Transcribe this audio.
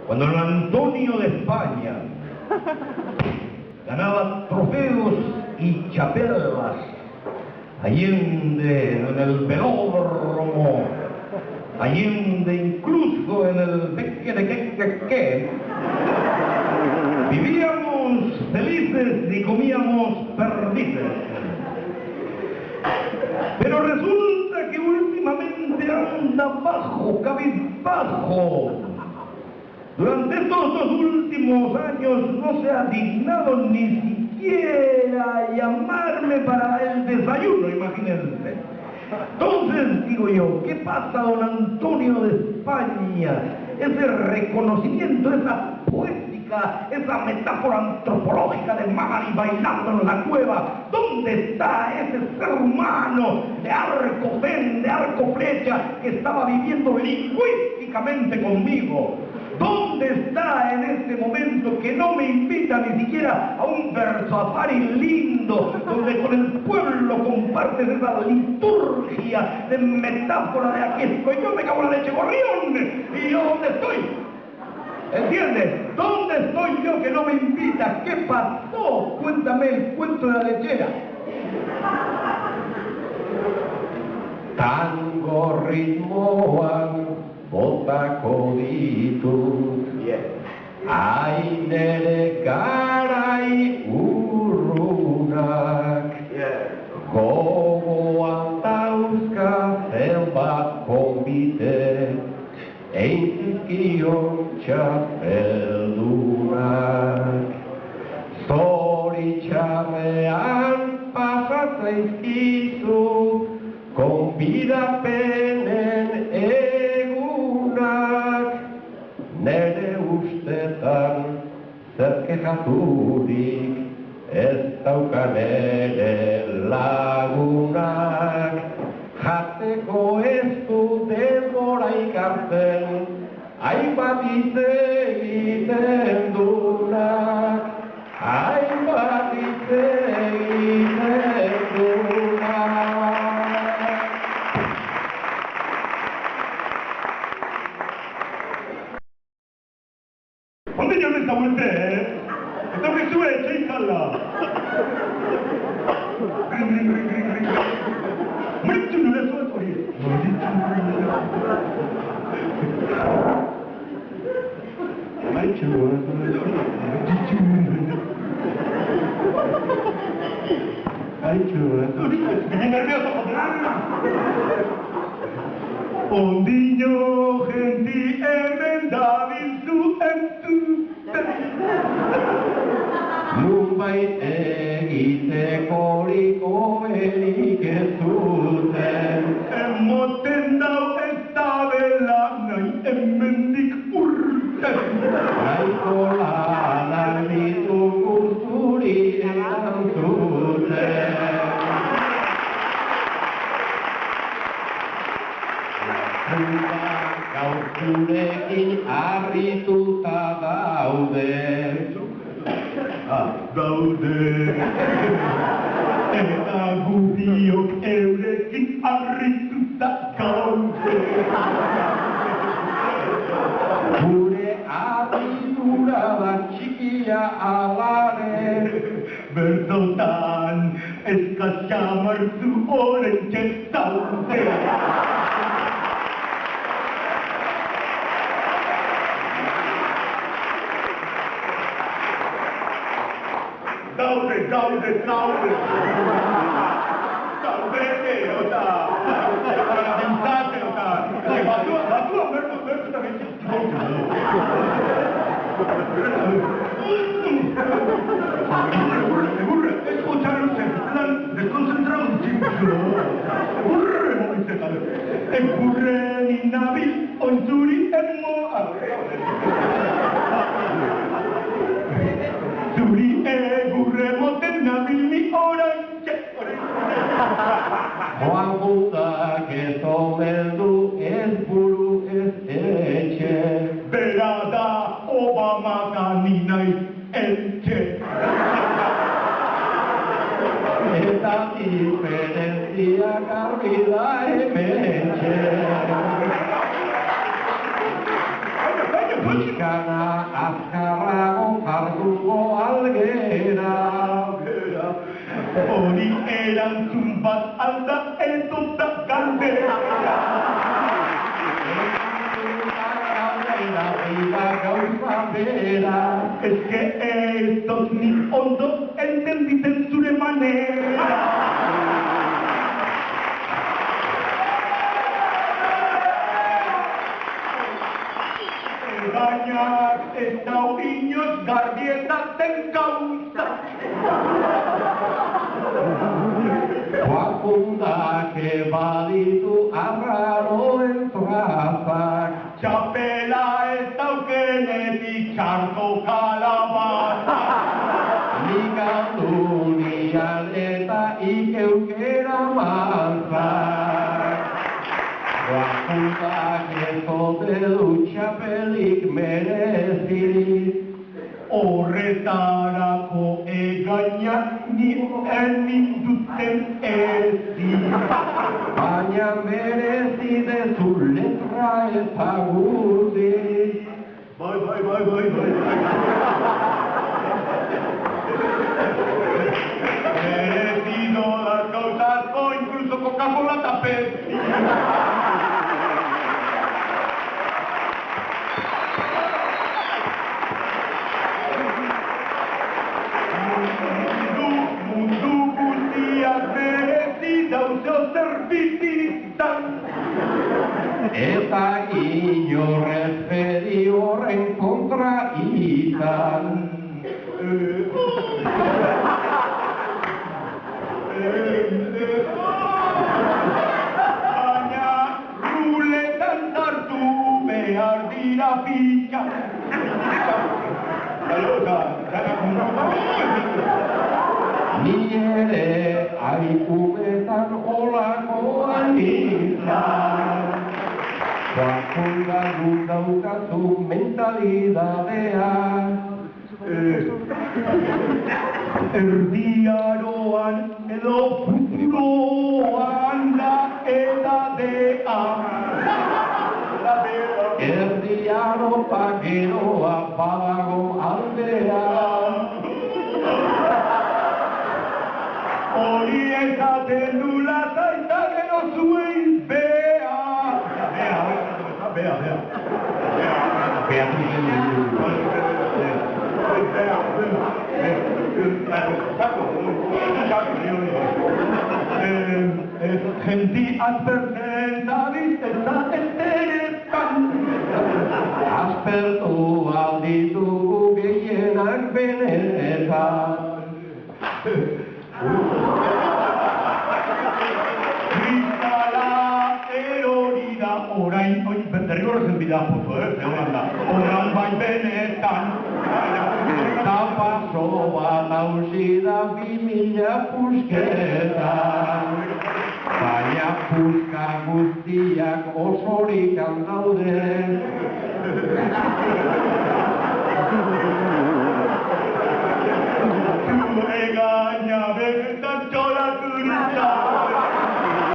cuando el Antonio de España ganaba trofeos y chapelas allende en el velódromo, allende incluso en el beque de que vivíamos felices y comíamos perdices. Pero resulta que últimamente anda bajo, cabizbajo. Durante estos 2 últimos años no se ha dignado ni siquiera llamarme para el desayuno, imagínense. Entonces digo yo, ¿qué pasa, don Antonio de España? Ese reconocimiento, esa poética, esa metáfora antropológica de Mari bailando en la cueva. ¿Dónde está ese ser humano de arco ven, de arco flecha, que estaba viviendo lingüísticamente conmigo? ¿Dónde está en este momento que no me invita ni siquiera a un versafari lindo, donde con el pueblo compartes esa liturgia de metáfora de aquí estoy yo, me cago en la leche gorrión? ¿Y yo dónde estoy? ¿Entiendes? ¿Dónde estoy yo que no me invita? ¿Qué pasó? Cuéntame el cuento de la lechera. Tango ritmoan botako ditut, hain ere garai urrunak, gogoan dauzka zenbat konbite, eintzizkion txapeldunak. Zoritxarrean pasatzaizkizu, konbidapenen egunak, nere ustetan zer kexaturik ez daukan ere lagunak. Jateko ez du denbora ikartzen, hainbat hitz egiten dunak, hainbat hitz egiten dunak. ¿Dónde yo me está usted? Esto que sube, chícala. Mucho no le suelto, oye. Estoy nervioso, Ondiño genti hemen dabilzu entzuten. Nunbait egitekorik hoberik ez zuten. Emoten dau ez dabela nahi hemendik urten. Nahiko lanak ditugu zuri erantzuten. Gaur zurekin harrituta daude. Daude. Eta gubiok eurekin harrituta gaude. Gure harritura da txikia alare. Bertotan eskaxamarzu horentxe zaude. Daude. Daude, ota. Pensate, ota. Batua, bertu también. Me burre. Escucharlos en plan desconcentrado, chico. Burre, momenteta. Burre ni nabil, onzuri, moa. Zuri egurre moten nabil ni orantxe. Joan gutak ez omeldu, ez buru, ez etxe. Bera da Obama da ni naiz eltxe. Eta diferentzia garbi da hementxe. Pixkana azkarrago jardungo algera. Hori erantzun bat alda edota galdera. Gauza bera. Ez que ez dut ni ondo entenditzen zure manera. Baina ez dau inoz garbietaten gauza. Joakundak baditu arraroen trazak. Txapela ez daukenetik txarto kalabaza. Nik aldunian eta ikeukera manzak. Joakundak ez ote du txapelik merezirik. Horretarako egainak ni duten ezin. Baina merezi dezu letra ezagutik. Bai. Merezido las causas o incluso Coca-Cola eta Pepsi. Mundu guztiak merezi dauzio zerbizitan. Eta inorrez pedi horren kontra izan. Baina ruletan sartu behar dira pixka. Ni ere aikumetan olakoan izan. Joakunda dut daukazu mentalidadea. Erdiaroan edo futuroan da edadea. Erdiaro pageroa badago aldea. Hori ezaten dula zaita gero zuen bea. Bea. Genti azpertzen dabiz eta enteretan. Aspertu alditugu gehienak benetan. Kristala erori da orain, derrigorrezen bida foto, orain bai benetan. Eta pasoa nauzi da 2000 pusketan. Baina puska guztiak osorikan daude.